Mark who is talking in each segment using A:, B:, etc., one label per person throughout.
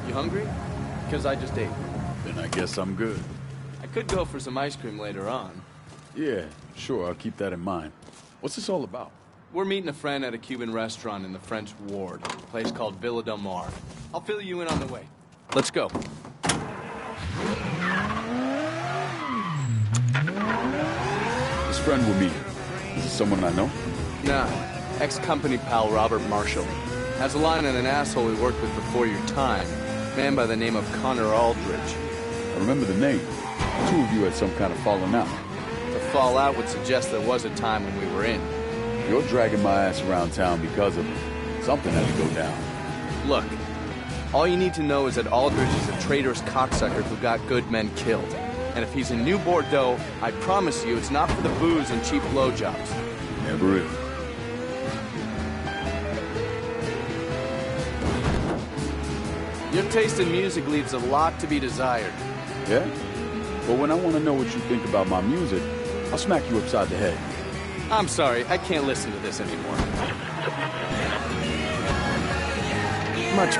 A: You hungry? Because I just ate.
B: Then I guess I'm good.
A: I could go for some ice cream later on.
B: Yeah, sure, I'll keep that in mind. What's this all about?
A: We're meeting a friend at a Cuban restaurant in the French Ward, a place called Villa Del Mar. I'll fill you in on the way. Let's go.
B: This friend we're meeting, is it someone I know?
A: Nah, ex-company pal Robert Marshall. Has a line on an asshole we worked with before your time. Man by the name of Connor Aldridge.
B: I remember the name. The two of you had some kind of falling out.
A: The fallout would suggest there was a time when we were in.
B: You're dragging my ass around town because of it. Something had to go down.
A: Look, all you need to know is that Aldridge is a traitorous cocksucker who got good men killed. And if he's in New Bordeaux, I promise you it's not for the booze and cheap blowjobs.
B: Never is.
A: Your taste in music leaves a lot to be desired.
B: Yeah? Well, when I want to know what you think about my music, I'll smack you upside the head.
A: I'm sorry, I can't listen to this anymore. Much.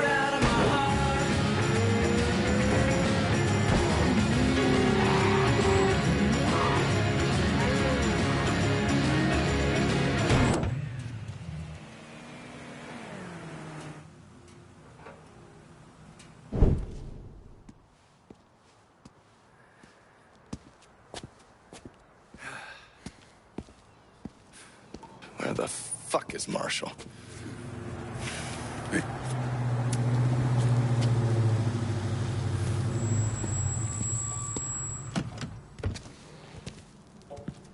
A: Where the fuck is Marshall?
B: Hey.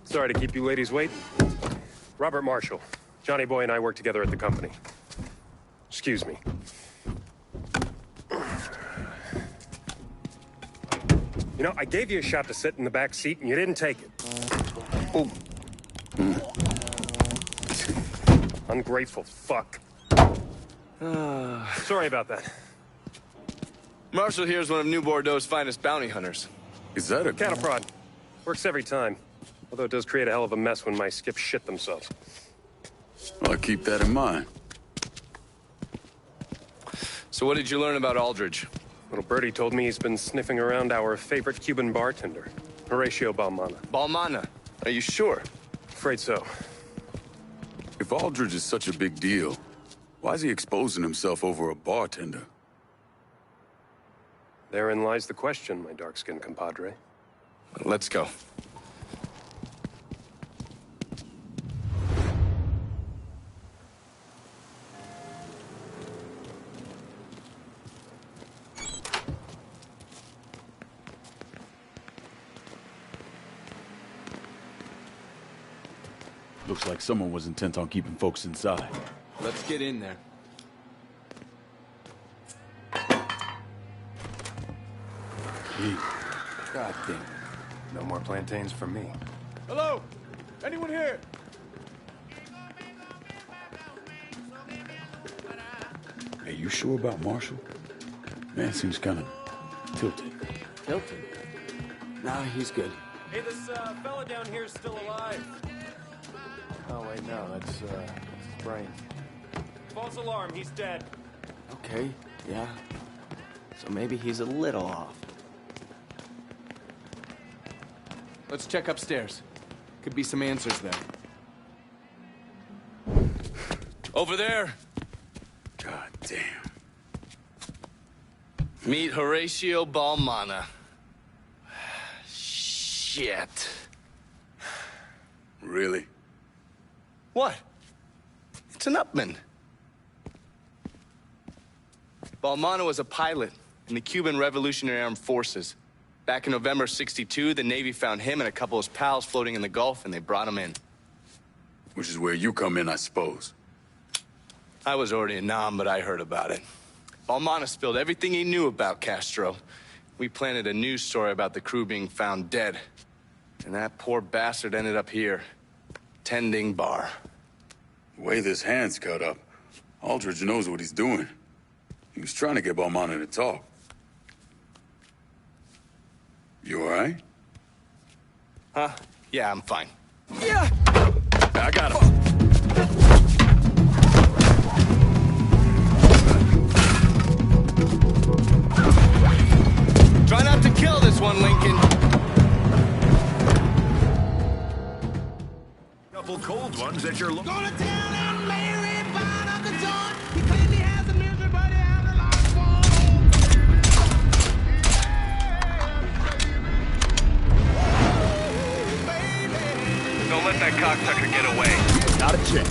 C: Sorry to keep you ladies waiting. Robert Marshall. Johnny Boy and I work together at the company. Excuse me. You know, I gave you a shot to sit in the back seat and you didn't take it.
A: Oh.
C: Ungrateful fuck. Sorry about that.
A: Marshall here is one of New Bordeaux's finest bounty hunters.
B: Is that a...
C: Cattle prod. Works every time. Although it does create a hell of a mess when my skips shit themselves.
B: Well, I'll keep that in mind.
A: So what did you learn about Aldridge?
C: Little birdie told me he's been sniffing around our favorite Cuban bartender, Horatio Balmana.
A: Balmana? Are you sure?
C: Afraid so.
B: If Aldridge is such a big deal, why is he exposing himself over a bartender?
C: Therein lies the question, my dark-skinned compadre.
A: Let's go.
B: Looks like someone was intent on keeping folks inside.
A: Let's get in there.
D: God damn. No more plantains for me.
B: Hello? Anyone here? Hey, you sure about Marshall? Man seems kind of tilted.
A: Tilted? Nah, he's good.
C: Hey, this fella down here is still alive.
D: Oh, wait, no, that's Brian.
C: False alarm, he's dead.
A: Okay, yeah. So maybe he's a little off. Let's check upstairs. Could be some answers there. Over there!
B: God damn.
A: Meet Horatio Balmana. Shit.
B: Really?
A: What? It's an Upman. Balmana was a pilot in the Cuban Revolutionary Armed Forces. Back in November '62, the Navy found him and a couple of his pals floating in the Gulf, and they brought him in.
B: Which is where you come in, I suppose.
A: I was already a nom, but I heard about it. Balmana spilled everything he knew about Castro. We planted a news story about the crew being found dead. And that poor bastard ended up here, tending bar.
B: The way this hand's cut up, Aldridge knows what he's doing. He was trying to get Balmana to talk. You all right?
A: Huh? Yeah, I'm fine. Yeah!
B: I got him.
E: funds that you're looking...
F: Go to town and Mary buying up the joint. He claimed he has a misery, but he has a lot of fun.
C: Don't let that cocksucker get away.
E: Not a chance.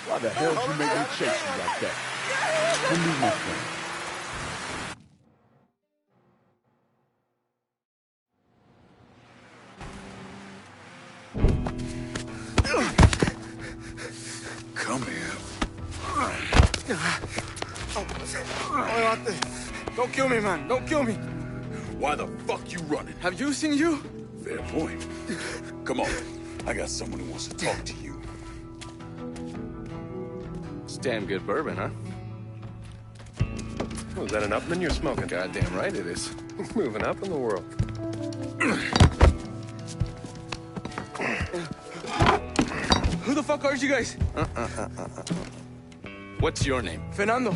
E: Why the hell did you make me chase you like that? Give me my friend.
B: Come here.
G: Don't kill me, man. Don't kill me.
B: Why the fuck you running?
G: Have you seen you?
B: Fair point. Come on. I got someone who wants to talk to you.
A: It's damn good bourbon, huh?
C: Oh, is that an Upman you're smoking?
A: Goddamn right it is.
C: Moving up in the world.
G: Who the fuck are you guys?
A: What's your name?
G: Fernando.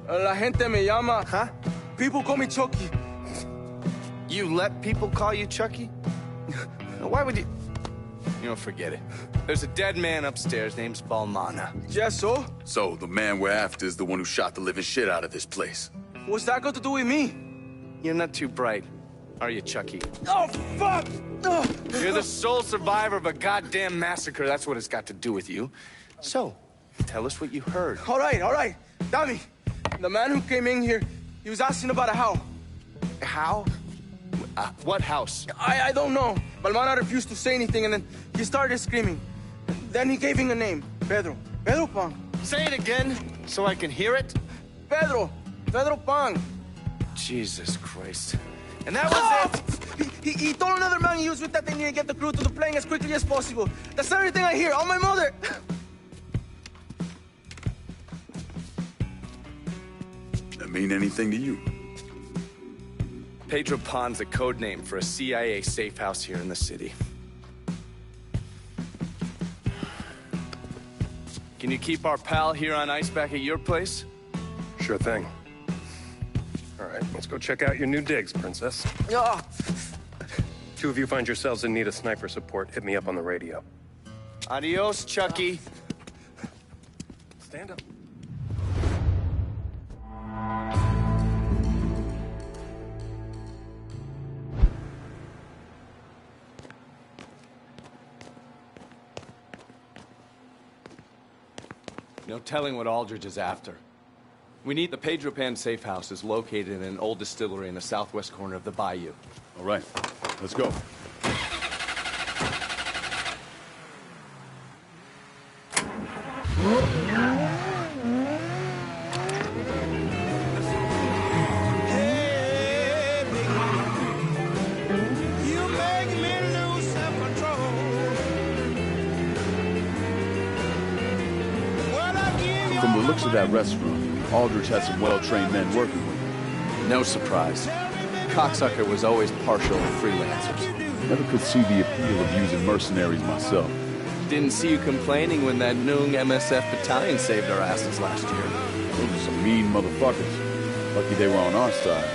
G: La gente me llama.
A: Huh?
G: People call me Chucky.
A: You let people call you Chucky? Why would you... You know, forget it. There's a dead man upstairs named Balmana.
G: Yes, so?
B: So, the man we're after is the one who shot the living shit out of this place.
G: What's that got to do with me?
A: You're not too bright, are you, Chucky?
G: Oh, fuck! Oh.
A: You're the sole survivor of a goddamn massacre. That's what it's got to do with you. So, tell us what you heard.
G: All right. Dami, the man who came in here, he was asking about a how.
A: How? What house?
G: I don't know. Balmana refused to say anything, and then he started screaming. Then he gave him a name, Pedro. Pedro Pang.
A: Say it again, so I can hear it.
G: Pedro Pang.
A: Jesus Christ. And that was it?
G: He told another man he was with that they need to get the crew to the plane as quickly as possible. That's everything I hear. On my mother.
B: That mean anything to you?
A: Pedro Pan's a code name for a CIA safe house here in the city. Can you keep our pal here on ice back at your place?
C: Sure thing. All right, let's go check out your new digs, Princess.
G: Ah.
C: Two of you find yourselves in need of sniper support, hit me up on the radio.
A: Adios, Chucky.
C: Stand up.
A: No telling what Aldridge is after. We need the Pedro Pan safe house is located in an old distillery in the southwest corner of the bayou.
B: All right, let's go.
E: From the looks of that restaurant, Aldrich had some well-trained men working with him.
A: No surprise. Cocksucker was always partial to freelancers.
E: Never could see the appeal of using mercenaries myself.
A: Didn't see you complaining when that Noong MSF battalion saved our asses last year.
E: Those are some mean motherfuckers. Lucky they were on our side.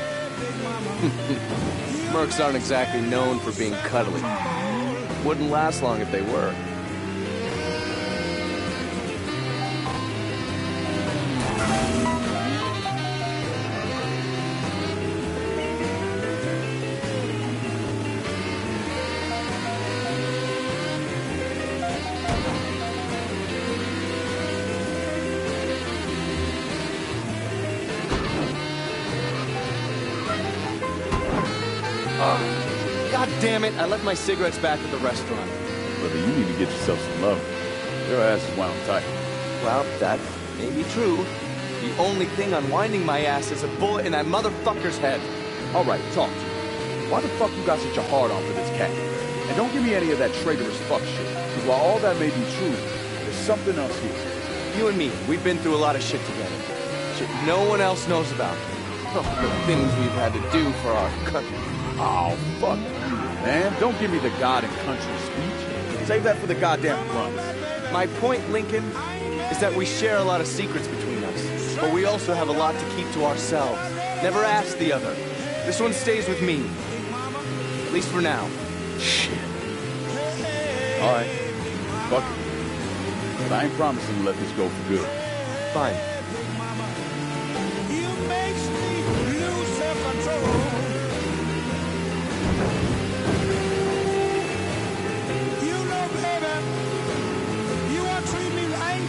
A: Mercs aren't exactly known for being cuddly. Wouldn't last long if they were. God damn it, I left my cigarettes back at the restaurant.
E: Brother, you need to get yourself some love. Your ass is wound tight.
A: Well, that may be true. The only thing unwinding my ass is a bullet in that motherfucker's head.
E: All right, talk to me. Why the fuck you got such a hard-on for this cat? And don't give me any of that traitorous fuck shit. Because while all that may be true, there's something else here.
A: You and me, we've been through a lot of shit together. Shit no one else knows about. Oh, the things we've had to do for our country.
E: Oh, fuck you, man. Don't give me the God and country speech. Save that for the goddamn runs.
A: My point, Lincoln, is that we share a lot of secrets between us, but we also have a lot to keep to ourselves. Never asked the other. This one stays with me. At least for now.
E: Shit. All right. Fuck it. But I ain't promising to let this go for good.
A: Fine.
F: You makes me lose self-control. You know, baby, you want to treat me right.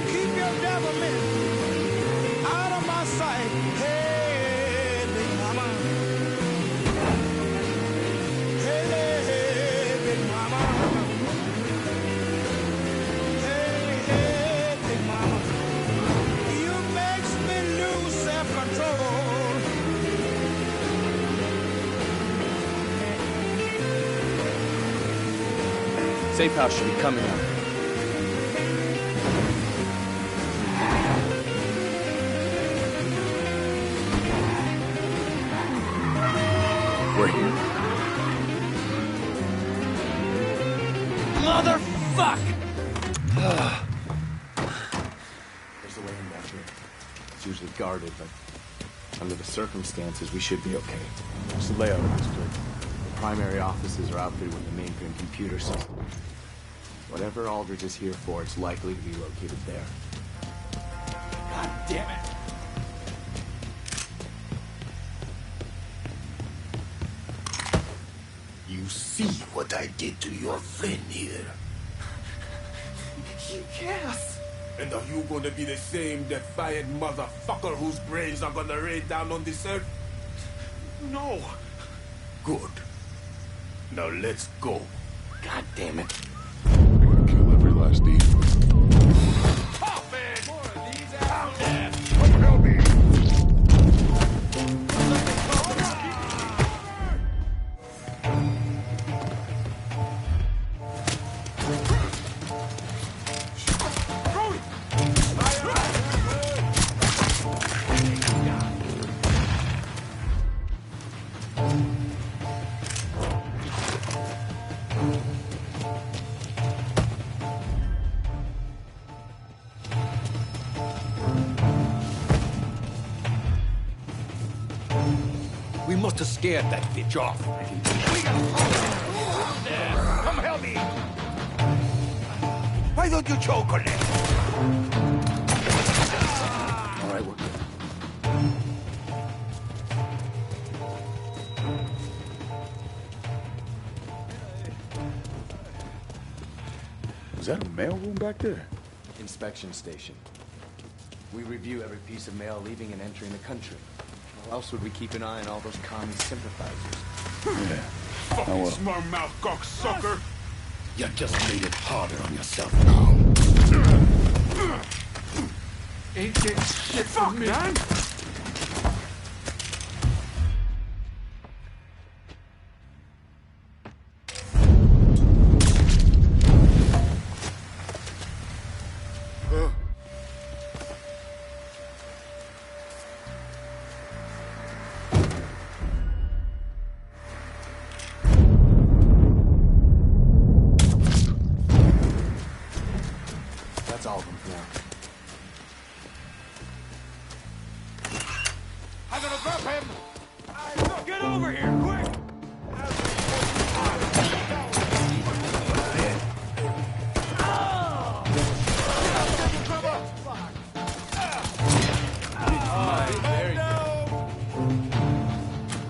F: Keep your devilment out of my sight. Hey, big mama. Hey, big mama. Hey, big mama. You makes me lose self-control.
A: Safe house should be coming up.
E: We're here.
A: Motherfuck!
D: There's a way in back here. It's usually guarded, but under the circumstances, we should be okay. What's the layout of this place? The primary offices are outfitted with the mainframe computer system. Whatever Aldridge is here for, it's likely to be located there. God damn it!
H: You see what I did to your friend here.
F: Yes.
H: And are you gonna be the same defiant motherfucker whose brains are gonna rain down on this earth?
F: No.
H: Good. Now let's go.
F: God damn it.
E: Kill every last evil.
H: We must have scared that bitch off. Come help me! Why don't you choke on it?
E: All right, we're good. Was that a mailroom back there?
D: Inspection station. We review every piece of mail leaving and entering the country. How else would we keep an eye on all those commie sympathizers?
E: Yeah.
H: Fucking
E: well.
H: smart mouth cocksucker!
B: You just made it harder on yourself now.
H: Ain't getting shit from me. Man.
D: That's all of them for now.
H: I'm gonna drop him! Get over here, quick!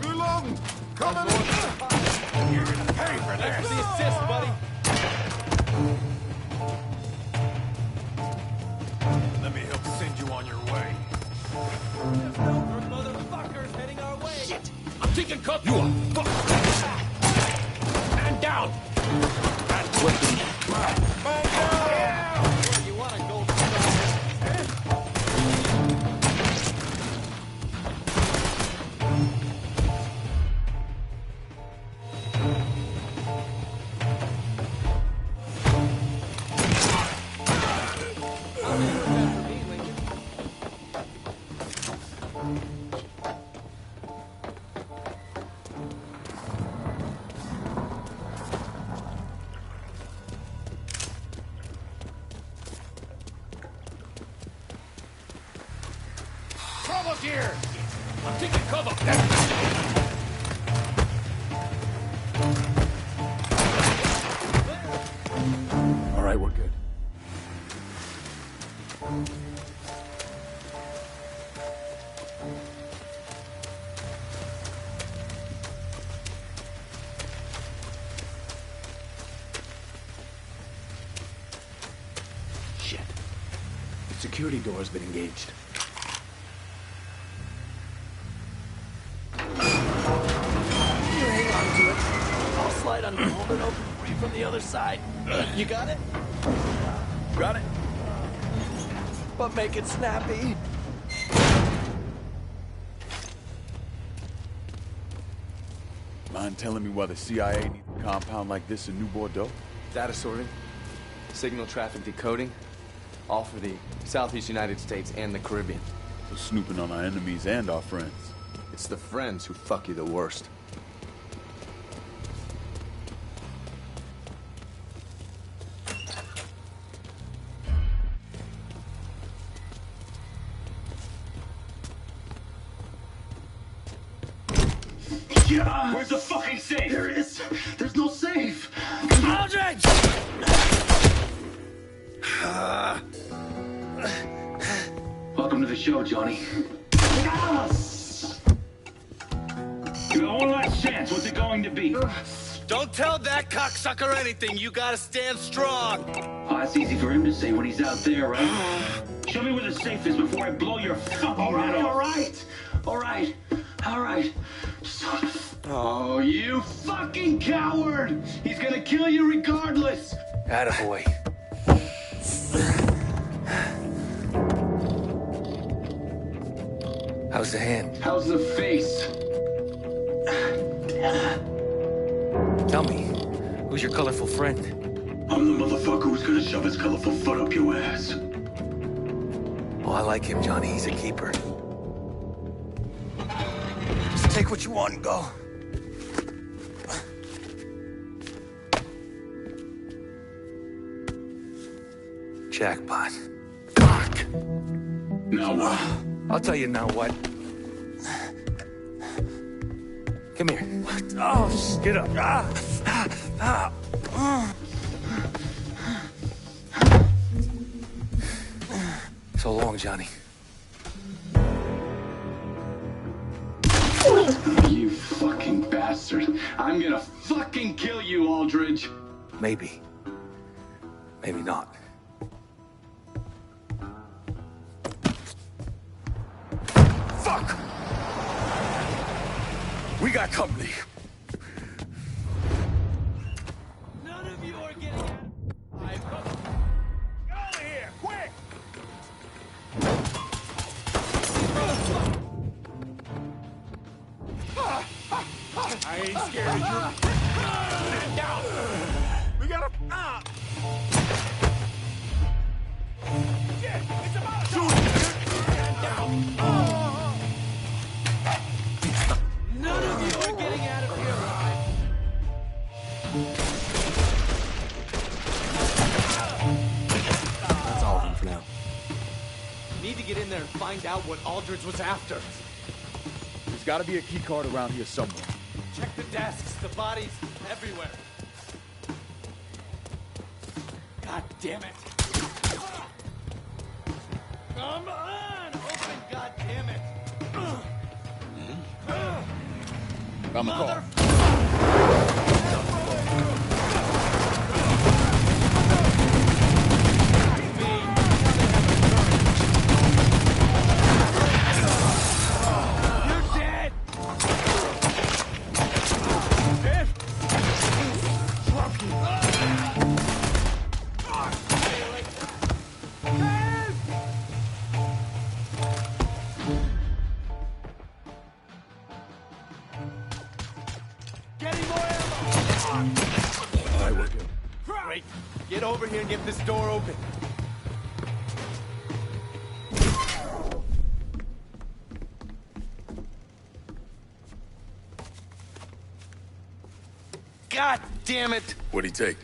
H: Reloading! Coming! You're gonna pay for this!
A: Thanks for the assist, buddy.
H: Let me help send you on your way.
A: Motherfuckers heading our way.
H: Shit! I'm taking cover! You are fucked! Man down! That's what you need. Man down!
A: You want to go?
H: Trouble's here! I'm taking cover.
E: All right, we're good.
D: Shit. The security door's been engaged. You hang on to it. I'll slide under, hold it open for you from the other side. You got it?
E: Got it?
D: But make it snappy.
E: Mind telling me why the CIA needs a compound like this in New Bordeaux?
A: Data sorting, signal traffic decoding, all for the Southeast United States and the Caribbean.
E: So snooping on our enemies and our friends.
A: It's the friends who fuck you the worst.
I: Yeah. Where's the fucking safe? There is. There's no safe.
H: Aldridge!
I: Welcome to the show, Johnny. Yes! You got one last chance. What's it going to be?
A: Don't tell that cocksucker anything. You gotta stand strong.
I: Oh, that's easy for him to say when he's out there, right? Show me where the safe is before I blow your fucking head off. All right. Oh, you fucking coward! He's gonna kill you regardless.
H: Attaboy. How's the hand?
I: How's the face?
H: Tell me, who's your colorful friend?
I: I'm the motherfucker who's gonna shove his colorful foot up your ass.
H: Oh, I like him, Johnny. He's a keeper. Just take what you want and go. Jackpot. Fuck!
I: Now what?
H: I'll tell you now what. Come here. What? Oh, get up. So long, Johnny.
I: You fucking bastard. I'm gonna fucking kill you, Aldridge.
H: Maybe. Maybe not.
E: Fuck! We got company.
H: None of you are getting out. Get over here, quick! I ain't scared of you. Man down. We gotta. Shit, it's about to. Man down. None of you are getting out of here alive.
A: That's all of them for now. Need to get in there and find out what Aldridge was after.
E: There's gotta be a key card around here somewhere.
A: Check the desks, the bodies, everywhere. God damn it. Come on! Open, god damn it!
E: I'm a call.
A: Great. Get over here and get this door open. God damn it!
B: What'd he take?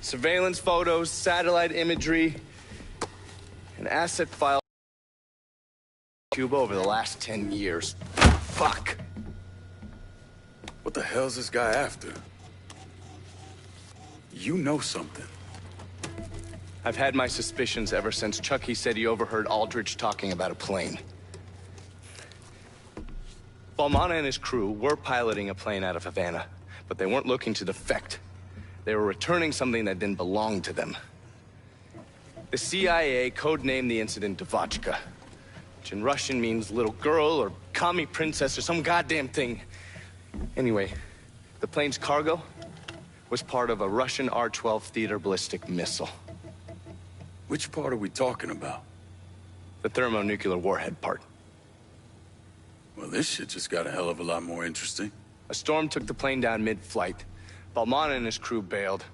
A: Surveillance photos, satellite imagery, an asset file Cuba over the last 10 years. Fuck.
B: What the hell's this guy after? You know something.
A: I've had my suspicions ever since Chucky said he overheard Aldridge talking about a plane. Balmana and his crew were piloting a plane out of Havana, but they weren't looking to defect. They were returning something that didn't belong to them. The CIA codenamed the incident Devotchka, which in Russian means little girl or commie princess or some goddamn thing. Anyway, the plane's cargo was part of a Russian R-12 theater ballistic missile.
B: Which part are we talking about?
A: The thermonuclear warhead part.
B: Well, this shit just got a hell of a lot more interesting.
A: A storm took the plane down mid-flight. Balmana and his crew bailed.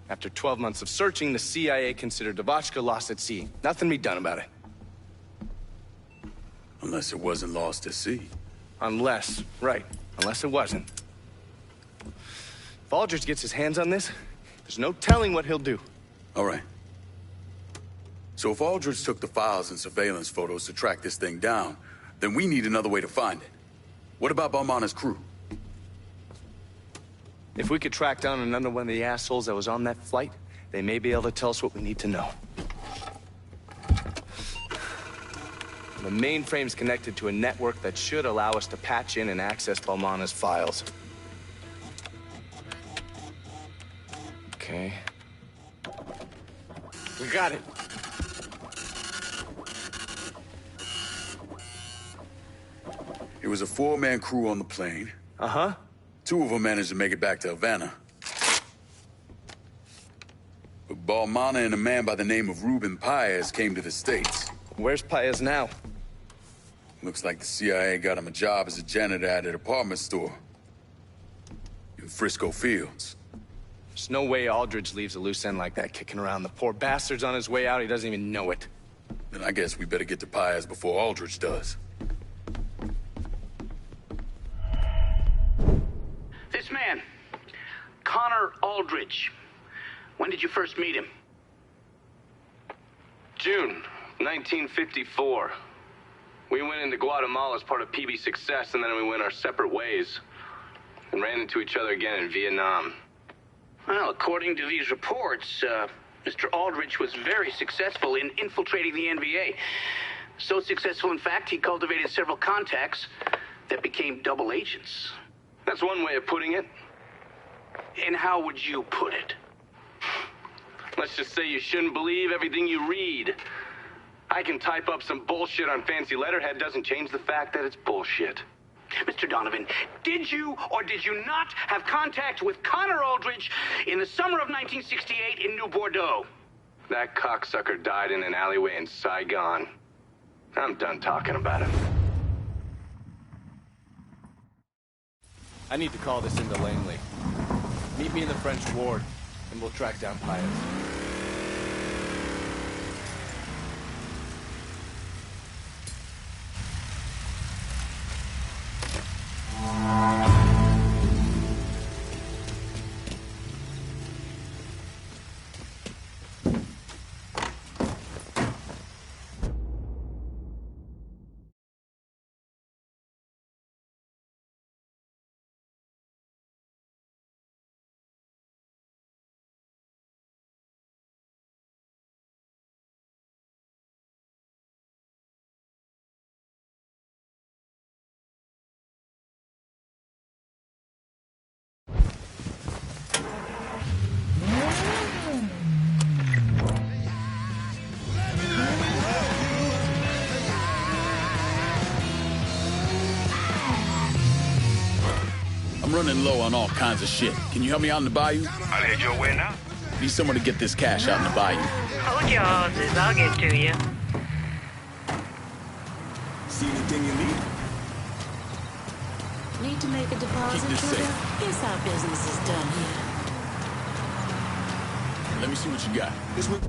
A: After 12 months of searching, the CIA considered Devotchka lost at sea. Nothing to be done about it.
B: Unless it wasn't lost at sea.
A: Unless, right, unless it wasn't. If Aldridge gets his hands on this, there's no telling what he'll do.
B: All right. So if Aldridge took the files and surveillance photos to track this thing down, then we need another way to find it. What about Balmana's crew?
A: If we could track down another one of the assholes that was on that flight, they may be able to tell us what we need to know. The mainframe's connected to a network that should allow us to patch in and access Balmana's files. Okay. We got it.
B: It was a 4-man crew on the plane.
A: Uh-huh.
B: 2 of them managed to make it back to Havana. But Balmana and a man by the name of Ruben Paez came to the States.
A: Where's Paez now?
B: Looks like the CIA got him a job as a janitor at a department store in Frisco Fields.
A: There's no way Aldridge leaves a loose end like that kicking around. The poor bastard's on his way out. He doesn't even know it.
B: Then I guess we better get to Paez before Aldridge does.
J: This man, Connor Aldridge. When did you first meet him?
A: June 1954. We went into Guatemala as part of PB Success, and then we went our separate ways. And ran into each other again in Vietnam.
J: Well, according to these reports, Mr. Aldridge was very successful in infiltrating the NVA. So successful, in fact, he cultivated several contacts that became double agents.
A: That's one way of putting it.
J: And how would you put it?
A: Let's just say you shouldn't believe everything you read. I can type up some bullshit on fancy letterhead, doesn't change the fact that it's bullshit.
J: Mr. Donovan, did you or did you not have contact with Connor Aldridge in the summer of 1968 in New Bordeaux?
A: That cocksucker died in an alleyway in Saigon. I'm done talking about him. I need to call this into Langley. Meet me in the French ward, and we'll track down Paez.
B: I'm running low on all kinds of shit. Can you help me out in the bayou?
H: I'll head your way now.
B: Need someone to get this cash out in the bayou.
K: Hold your horses, I'll get to you.
H: See anything you need?
K: Need to make a deposit,
B: Keep this
K: Trigger?
B: safe.
K: Guess how business is done here.
B: Let me see what you got.
H: This one.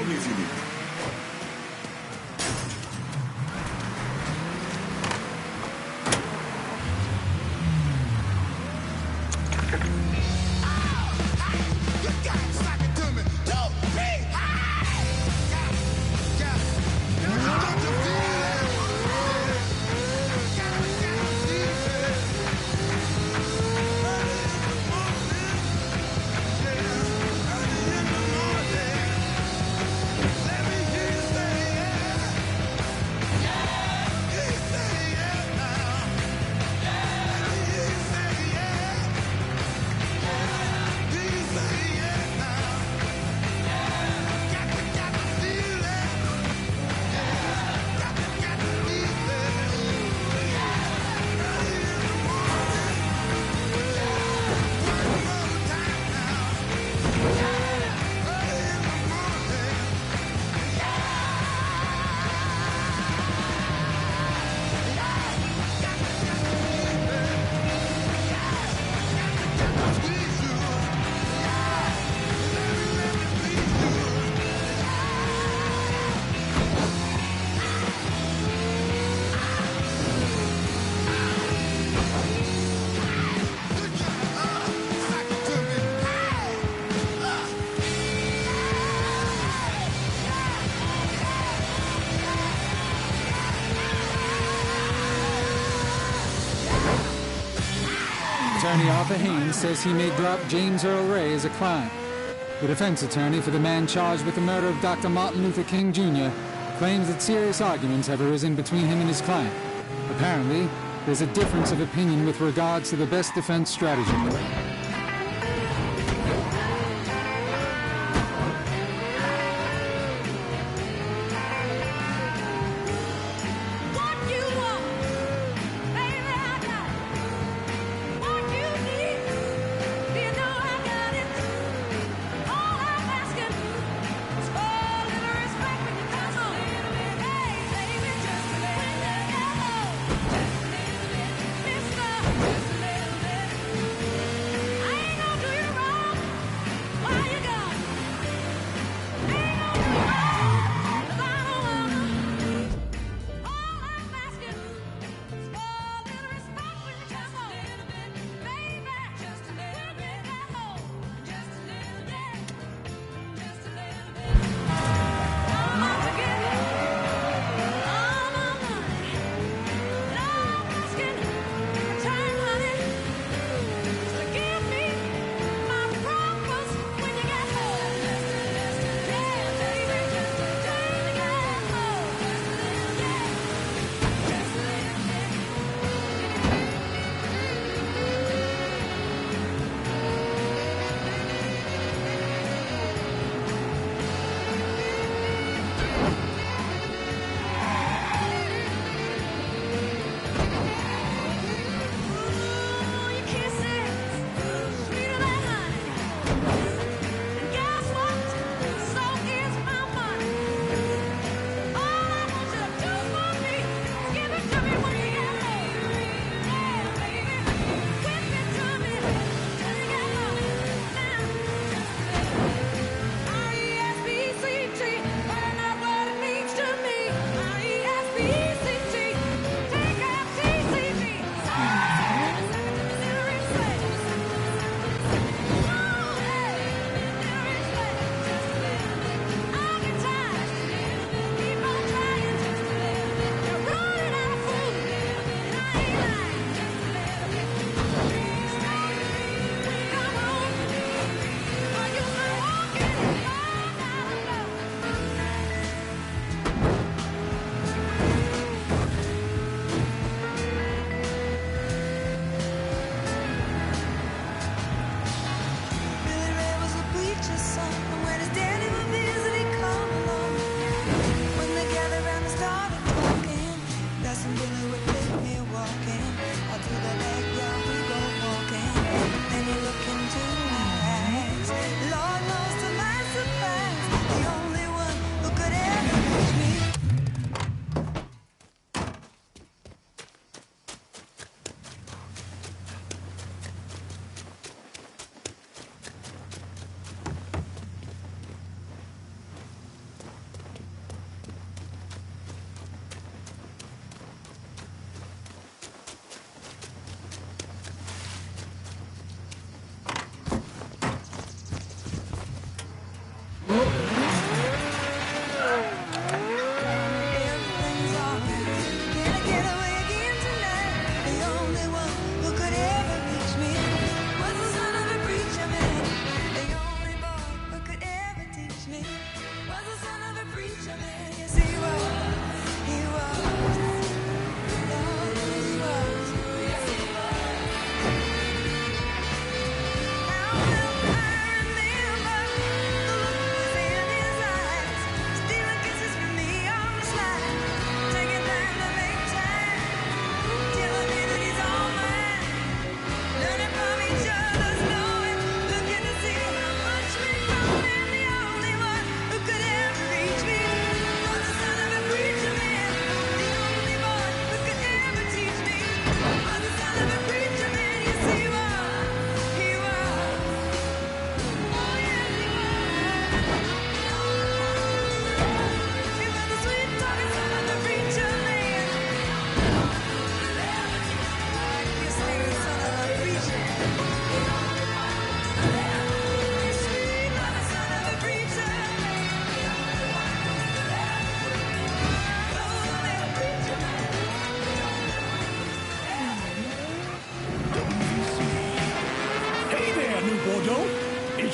B: Call me if you need me.
L: Attorney Arthur Haynes says he may drop James Earl Ray as a client. The defense attorney for the man charged with the murder of Dr. Martin Luther King Jr. claims that serious arguments have arisen between him and his client. Apparently, there's a difference of opinion with regards to the best defense strategy.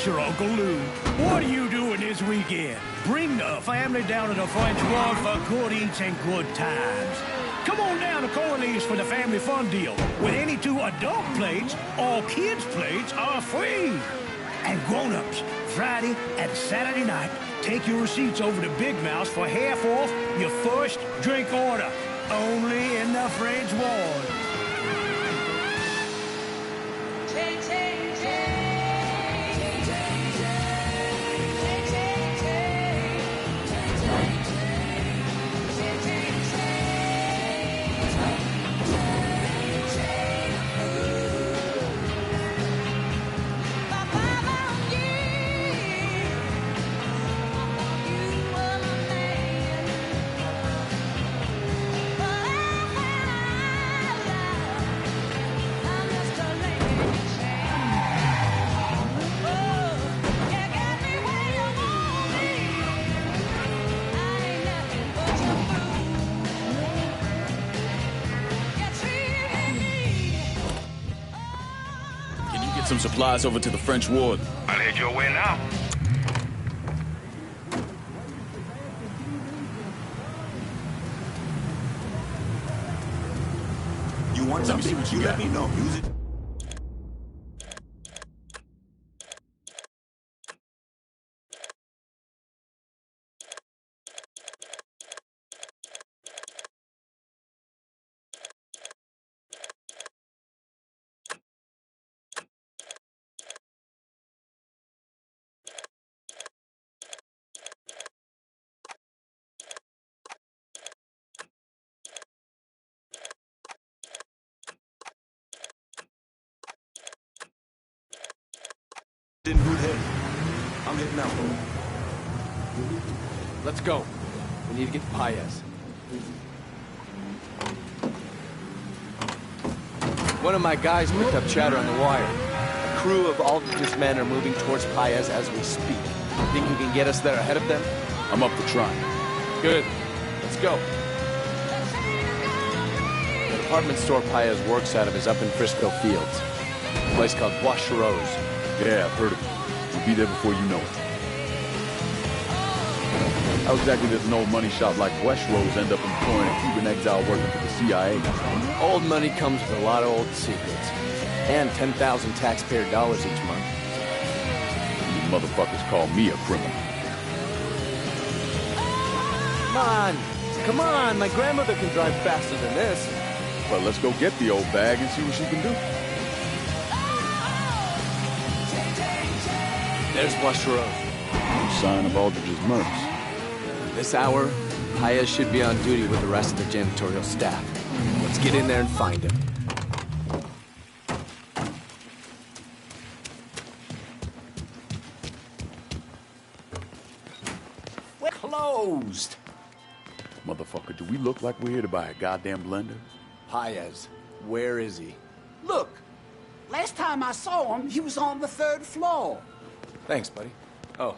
M: your Uncle Lou. What are you doing this weekend? Bring the family down to the French Ward for good eats and good times. Come on down to Corley's for the family fun deal. With any 2 adult plates, all kids' plates are free. And grown-ups, Friday and Saturday night, take your receipts over to Big Mouse for half off your first drink order. Only in the French Ward.
B: Some supplies over to the French Ward.
H: I'll head your way now.
B: You want something? You let me know. Use it.
D: In good head. I'm heading out. Let's go. We need to get to Paez. One of my guys picked up chatter on the wire. A crew of Aldridge's men are moving towards Paez as we speak. Think you can get us there ahead of them?
B: I'm up for trying.
D: Good. Let's go. The department store Paez works out of is up in Frisco Fields. A place called Bois Rose.
B: Yeah, I've heard of it. We'll be there before you know it. How exactly does an old money shop like West Rose end up employing a Cuban exile working for the CIA?
D: Old money comes with a lot of old secrets. And 10,000 taxpayer dollars each month.
B: You motherfuckers call me a criminal.
D: Come on, my grandmother can drive faster than this.
B: But let's go get the old bag and see what she can do.
D: There's Bois Rose.
B: No sign of Aldridge's murders.
D: This hour, Paez should be on duty with the rest of the janitorial staff. Let's get in there and find him.
E: We're closed.
B: Motherfucker, do we look like we're here to buy a goddamn blender?
D: Paez, where is he?
N: Look, last time I saw him, he was on the 3rd floor.
D: Thanks, buddy. Oh,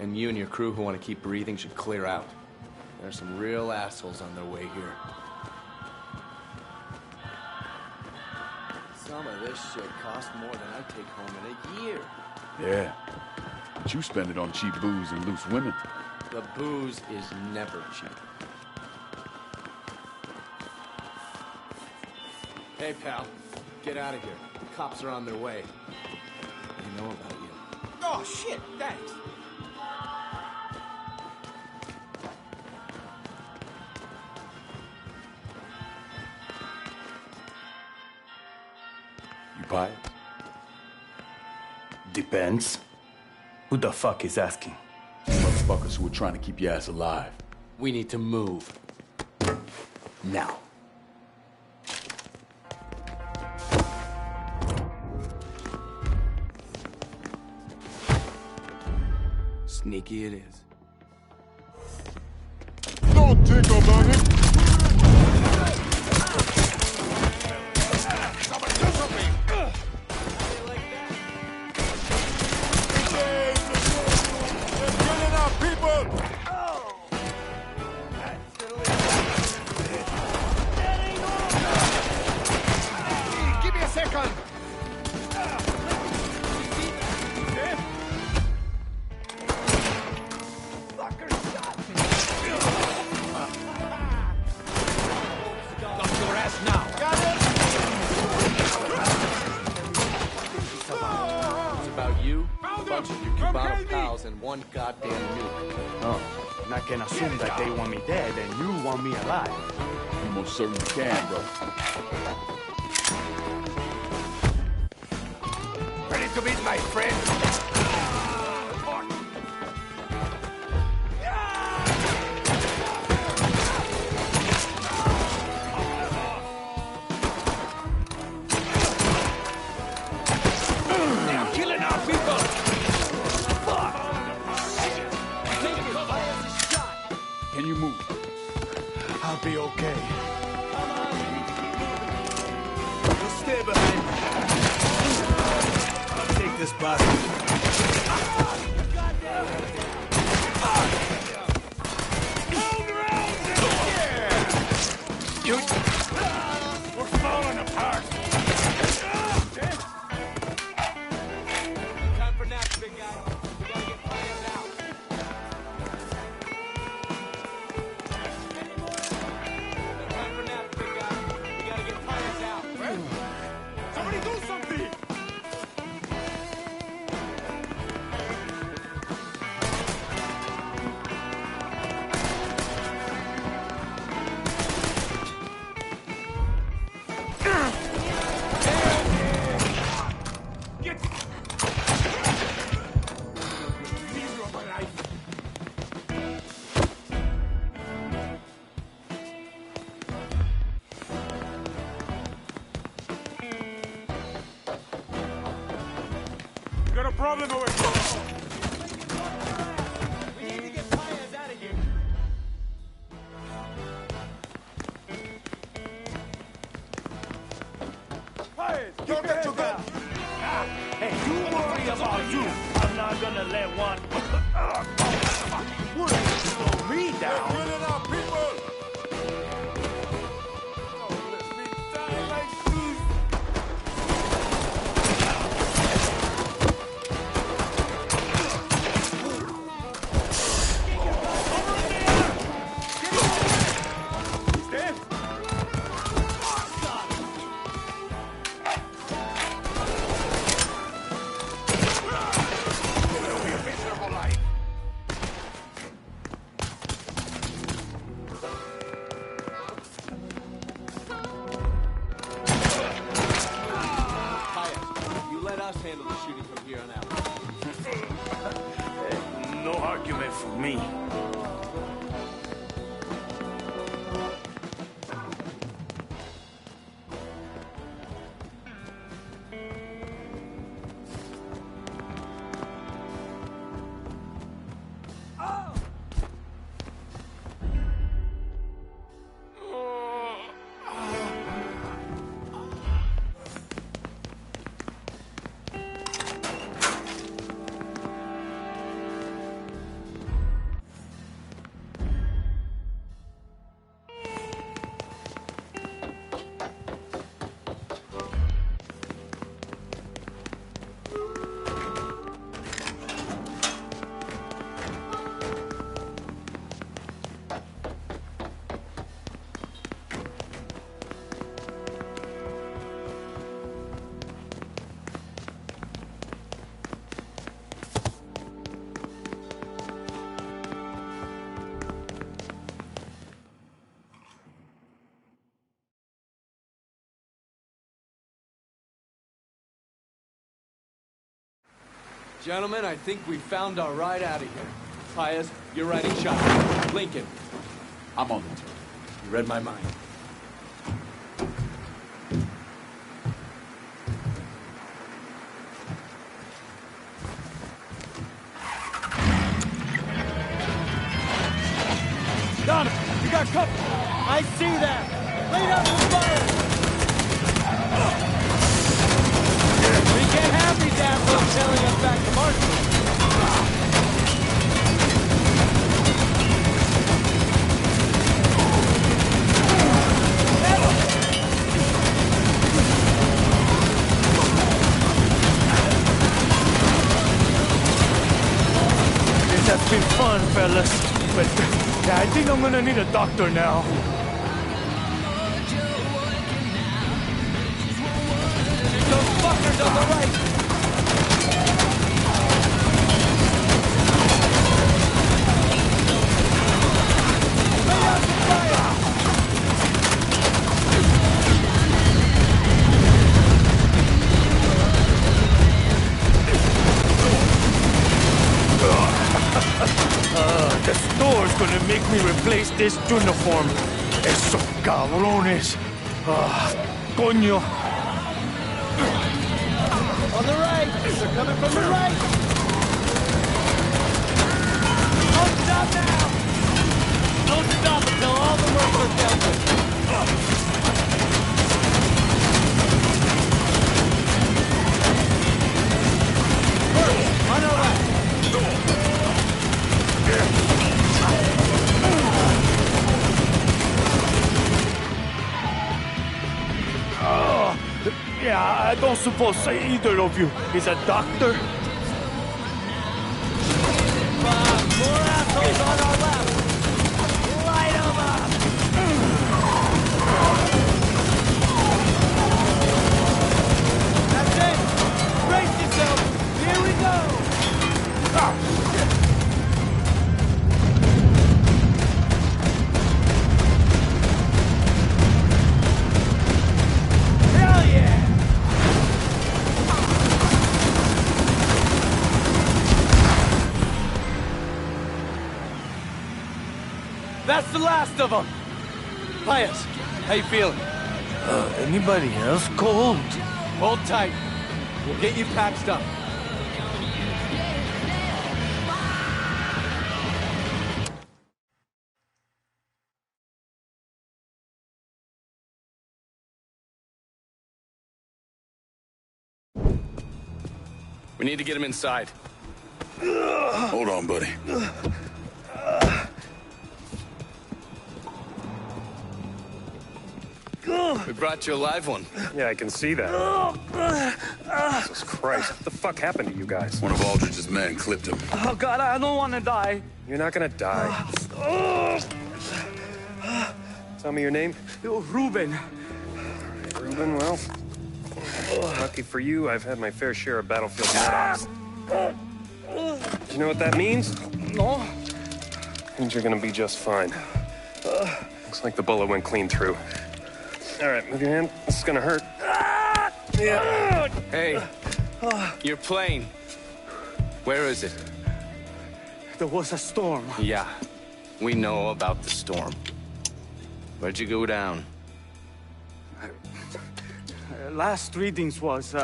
D: and you and your crew who want to keep breathing should clear out. There's some real assholes on their way here. Some of this shit costs more than I take home in a year.
B: Yeah, but you spend it on cheap booze and loose women.
D: The booze is never cheap. Hey, pal. Get out of here. The cops are on their way. They know about you.
N: Oh, shit, thanks.
B: You Paez?
O: Depends. Who the fuck is asking?
B: Motherfuckers who are trying to keep your ass alive.
D: We need to move. Now. Sneaky it is.
E: Don't think about it!
F: Somebody do something!
E: They're killing our people!
F: Give me a second!
D: bunch of your Cubano pals and one goddamn nuke.
O: Oh, and I can assume that they want me dead and you want me alive.
E: You most certainly can, bro.
H: Ready to meet my friend?
E: Can you move?
O: I'll be okay.
H: You stay behind me. I'll take this bastard. We're falling apart.
A: Time for naps, big guy. We gotta get plans out. Time for naps, big guy. We gotta get plans out.
H: Somebody do something! Got a problem over here.
A: We need to get plans out of here.
H: Don't get your gun.
M: Hey, you worry about you. I'm not gonna let one slow me down.
H: Killing our people.
A: You let us handle the shooting from here on out.
M: No argument for me.
A: Gentlemen, I think we found our ride out of here. Paez, you're riding shotgun. Lincoln,
E: I'm on the turn.
A: you read my mind.
M: Donovan, you got company. I see that. Lay down the fire. We can't have these assholes tailing us back to Marshall. This has been fun, fellas. But yeah, I think I'm gonna need a doctor now. Those fuckers on the right!
O: this uniform. Esos cabrones. Coño.
F: On the right! They're coming from the right! Don't stop now! Don't stop until all the mercs are dealt with! On our left!
O: Yeah, I don't suppose either of you is a doctor.
F: More assholes on our left! Light them up! That's it! Brace yourself! Here we go! Hell yeah! That's the last of them! Pius, how you feeling?
O: Anybody else cold?
F: Hold tight. We'll get you patched up.
A: We need to get him inside.
B: Hold on, buddy.
A: We brought you a live one.
C: Yeah, I can see that. Jesus Christ, what the fuck happened to you guys?
B: One of Aldridge's men clipped him.
N: Oh, God, I don't want to die.
C: You're not gonna die. Tell me your name.
N: Ruben.
C: Ruben, well, lucky for you, I've had my fair share of battlefield met-offs. You know what that means?
N: No.
C: Means you're gonna be just fine. Looks like the bullet went clean through. All right, move your hand. This is gonna hurt. Yeah.
A: Hey, your plane. Where is it?
N: There was a storm.
A: Yeah, we know about the storm. Where'd you go down?
N: Last readings was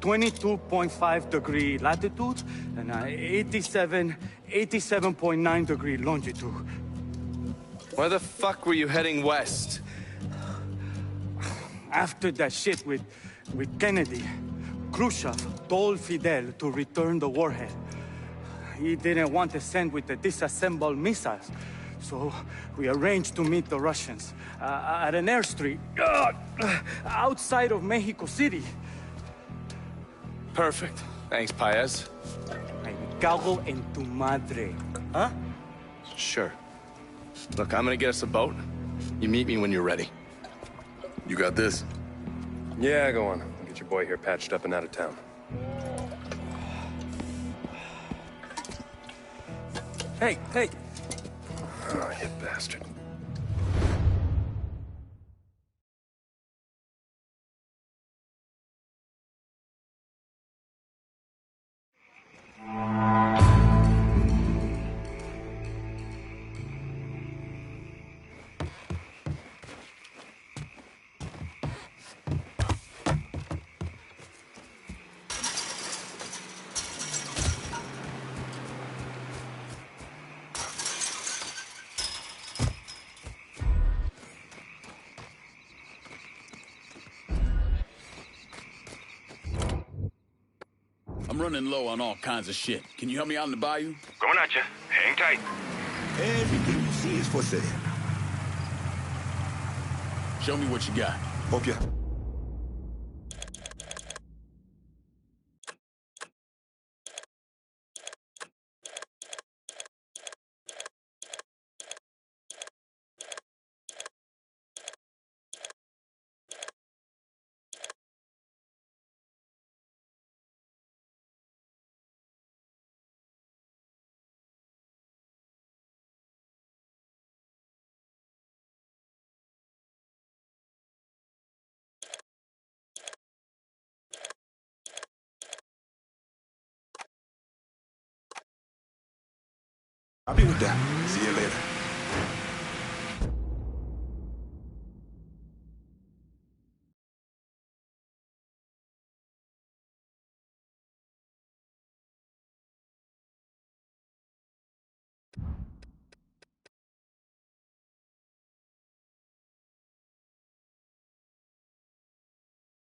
N: 22.5 degree latitude and 87.9 degree longitude.
A: Why the fuck were you heading west?
N: After that shit with Kennedy, Khrushchev told Fidel to return the warhead. He didn't want to send with the disassembled missiles, so we arranged to meet the Russians at an airstrip outside of Mexico City.
A: Perfect. Thanks, Paez.
N: Me cago en tu madre. Huh?
A: Sure. Look, I'm gonna get us a boat. You meet me when you're ready.
B: You got this?
C: Yeah, go on. I'll get your boy here patched up and out of town.
N: Hey, hey.
C: Oh, you bastard.
B: I'm running low on all kinds of shit. Can you help me out in the bayou?
H: Coming at you. Hang tight.
P: Everything you see is for sale.
B: Show me what you got.
P: Mafia. I'll be with that. See you later.